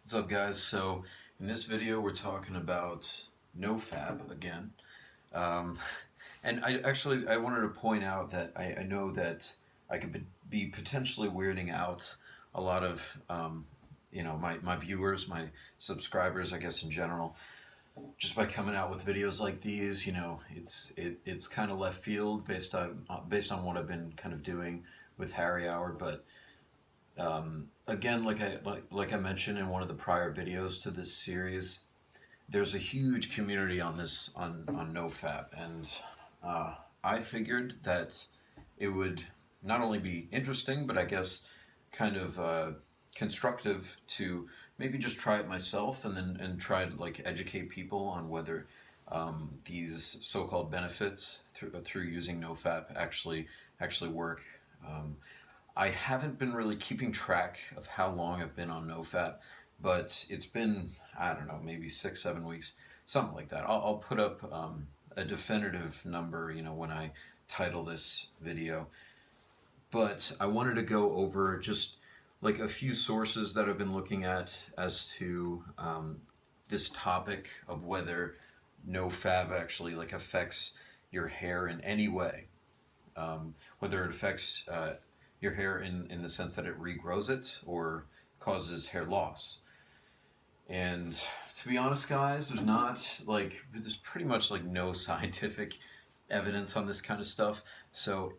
What's up, guys? So in this video we're talking about NoFap again. um, and I wanted to point out that I know that I could be potentially weirding out a lot of my viewers, my subscribers, I guess, in general, just by coming out with videos like these. It's kind of left field based on what I've been kind of doing with Harry Hour. But again, like I mentioned in one of the prior videos to this series, there's a huge community on NoFap, and I figured that it would not only be interesting, but I guess kind of constructive to maybe just try it myself, and try to like educate people on whether these so-called benefits through using NoFap actually work. I haven't been really keeping track of how long I've been on NoFap, but it's been, I don't know, maybe 6, 7 weeks, something like that. I'll put up a definitive number, when I title this video. But I wanted to go over just like a few sources that I've been looking at as to this topic of whether NoFap actually like affects your hair in any way. Whether it affects your hair in the sense that it regrows it or causes hair loss. And to be honest, guys, there's pretty much like no scientific evidence on this kind of stuff. So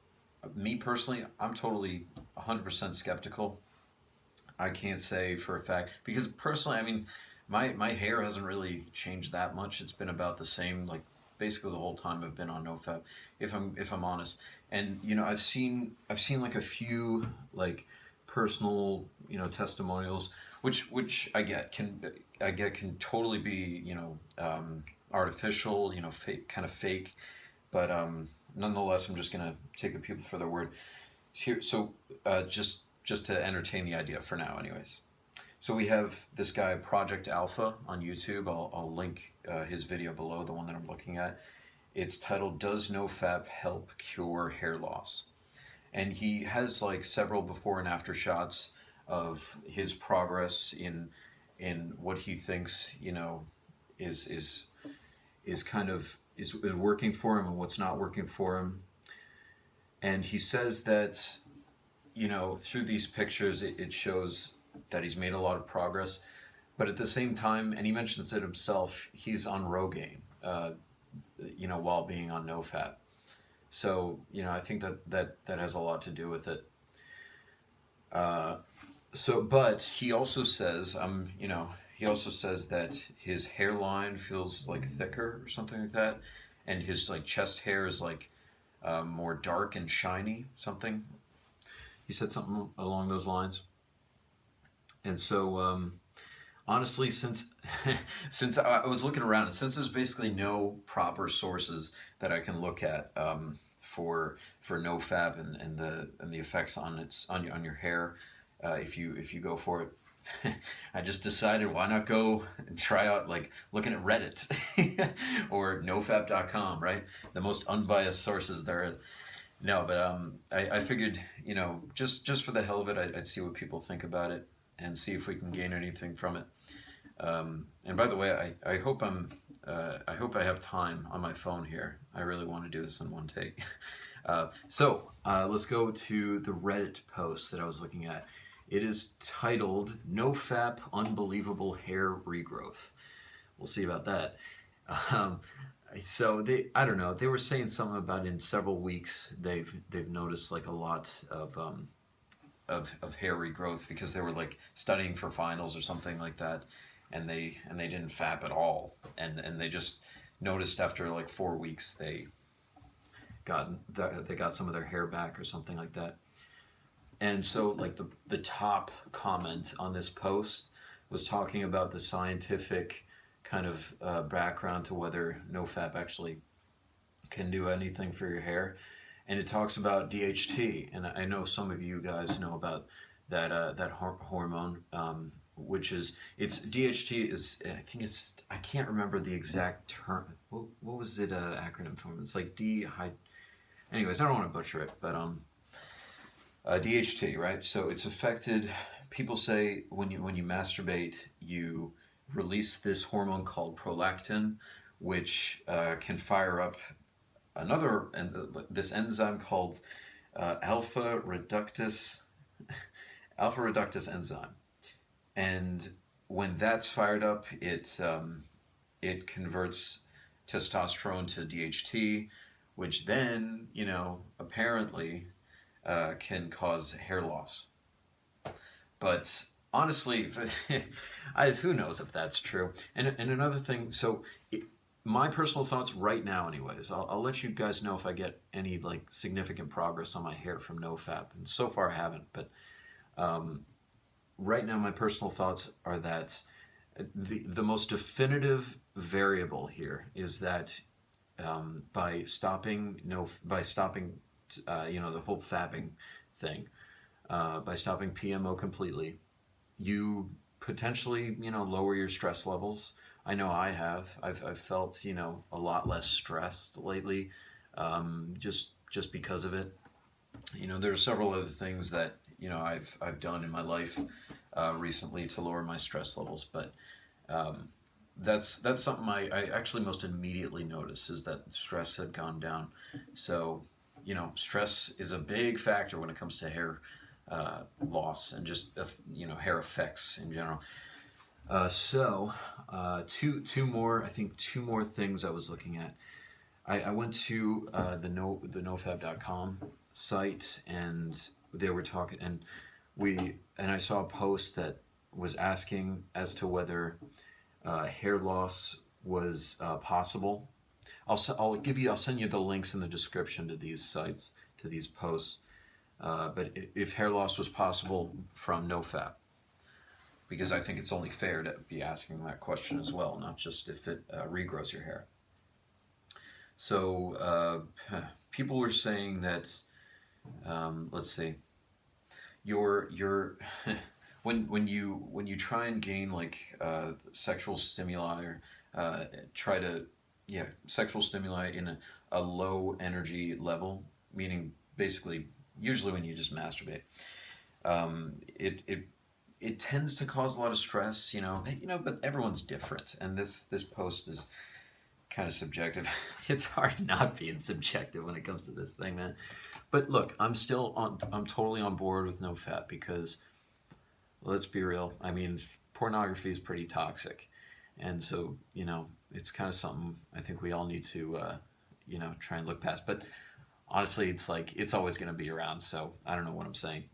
me personally, I'm totally 100% skeptical. I can't say for a fact, because personally, I mean, my hair hasn't really changed that much. It's been about the same, like basically the whole time I've been on NoFap, if I'm honest. And I've seen like a few like personal testimonials, which I get can totally be artificial, fake, kind of fake, but nonetheless, I'm just gonna take the people for their word here. So just to entertain the idea for now, anyways. So we have this guy, Project Alpha, on YouTube. I'll link his video below, the one that I'm looking at. It's titled, "Does NoFap Help Cure Hair Loss?" And he has like several before and after shots of his progress in what he thinks is kind of is working for him and what's not working for him. And he says that through these pictures it shows that he's made a lot of progress, but at the same time, and he mentions it himself, he's on Rogaine, while being on NoFap. So I think that has a lot to do with it. But he also says, that his hairline feels like thicker or something like that, and his like chest hair is like more dark and shiny, something. He said something along those lines. And so, honestly, since since I was looking around, and since there's basically no proper sources that I can look at for NoFap and the effects on your hair, if you go for it, I just decided, why not go and try out like looking at Reddit or NoFap.com, right? The most unbiased sources there is. No, but I figured, just for the hell of it, I'd see what people think about it and see if we can gain anything from it. And by the way, I hope I hope I have time on my phone here. I really want to do this in one take. So let's go to the Reddit post that I was looking at. It is titled, "NoFap Unbelievable Hair Regrowth." We'll see about that. So I don't know, they were saying something about in several weeks they've noticed like a lot of hair regrowth, because they were like studying for finals or something like that, and they didn't fap at all, and they just noticed after like 4 weeks they got some of their hair back or something like that. And so like the top comment on this post was talking about the scientific kind of background to whether NoFap actually can do anything for your hair. And it talks about DHT, and I know some of you guys know about that hormone, which is, DHT is, I can't remember the exact term. What was it acronym for? It's like anyways, I don't want to butcher it, but DHT, right? So it's affected people say when you masturbate, you release this hormone called prolactin, which can fire up another and this enzyme called alpha reductase enzyme. And when that's fired up, it converts testosterone to DHT, which then, apparently can cause hair loss. But honestly, who knows if that's true? And another thing, so my personal thoughts right now, anyways, I'll let you guys know if I get any like significant progress on my hair from NoFap, and so far I haven't. But right now, my personal thoughts are that the most definitive variable here is that by stopping the whole fapping thing, by stopping PMO completely, you potentially lower your stress levels. I know I have. I've felt a lot less stressed lately, just because of it. There are several other things that I've done in my life recently to lower my stress levels, but that's something I actually most immediately noticed, is that stress had gone down. So stress is a big factor when it comes to hair loss and just hair effects in general. Two more things I was looking at. I went to the NoFap.com site, and they were talking, and I saw a post that was asking as to whether hair loss was possible. I'll send you the links in the description to these sites, to these posts. But if hair loss was possible from NoFap, because I think it's only fair to be asking that question as well, not just if it regrows your hair. So people were saying that, let's see, your when you try and gain like sexual stimuli, or sexual stimuli in a low energy level, meaning basically usually when you just masturbate, it tends to cause a lot of stress, but everyone's different, and this post is kind of subjective. It's hard not being subjective when it comes to this thing, man. But look, I'm totally on board with NoFap, because let's be real. I mean, pornography is pretty toxic, and so it's kind of something I think we all need to try and look past. But honestly, it's like it's always going to be around. So I don't know what I'm saying.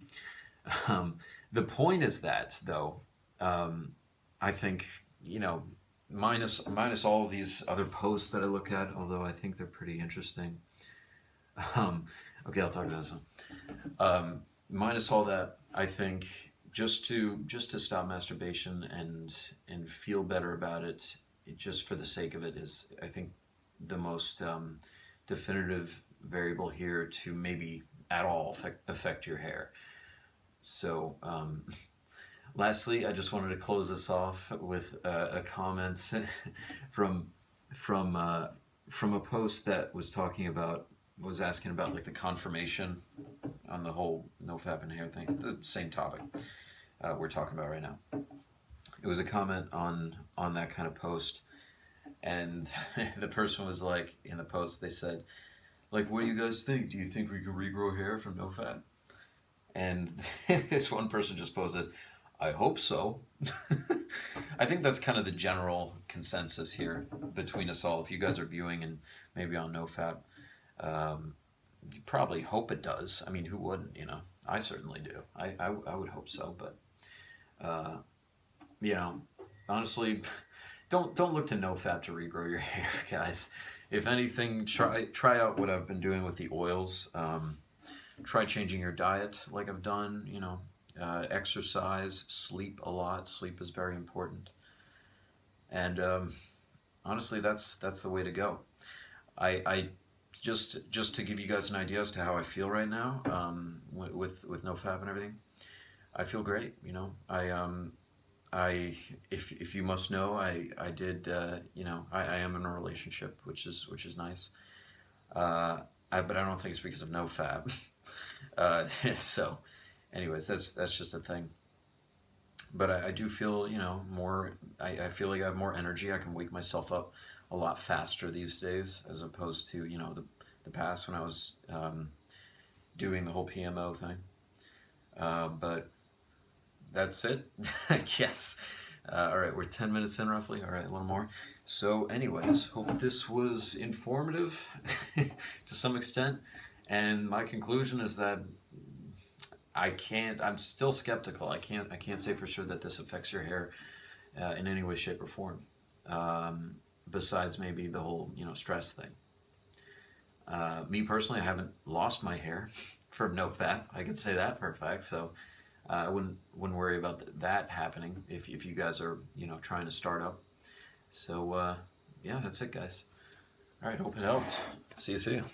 The point is that, though, I think minus all of these other posts that I look at, although I think they're pretty interesting. Okay, I'll talk about this one. Minus all that, I think just to stop masturbation and feel better about it, just for the sake of it, is I think the most definitive variable here to maybe at all affect your hair. So lastly, I just wanted to close this off with a comment from a post that was asking about like the confirmation on the whole NoFap and hair thing, the same topic we're talking about right now. It was a comment on that kind of post, and the person was like, in the post they said, like, what do you guys think? Do you think we can regrow hair from NoFap? And this one person just posted, I hope so. I think that's kind of the general consensus here between us all. If you guys are viewing and maybe on NoFap, you probably hope it does. I mean, who wouldn't, I certainly do. I would hope so, but, honestly, don't look to NoFap to regrow your hair, guys. If anything, try out what I've been doing with the oils. Try changing your diet like I've done, exercise, sleep a lot. Sleep is very important. And honestly, that's the way to go. I just to give you guys an idea as to how I feel right now, with NoFap and everything, I feel great. If you must know, I did I am in a relationship, which is nice. But I don't think it's because of NoFap. So, anyways, that's just a thing. but I do feel, you know, more, I feel like I have more energy. I can wake myself up a lot faster these days as opposed to, you know, the past when I was doing the whole PMO thing. But that's it, I guess. All right, we're 10 minutes in roughly. All right, a little more. So, anyways, hope this was informative to some extent. And my conclusion is that I'm still skeptical. I can't say for sure that this affects your hair in any way, shape, or form. Besides maybe the whole, you know, stress thing. Me personally, I haven't lost my hair from NoFap. I could say that for a fact. So I wouldn't worry about that happening if you guys are, you know, trying to start up. So yeah, that's it, guys. All right, hope it helped. See you.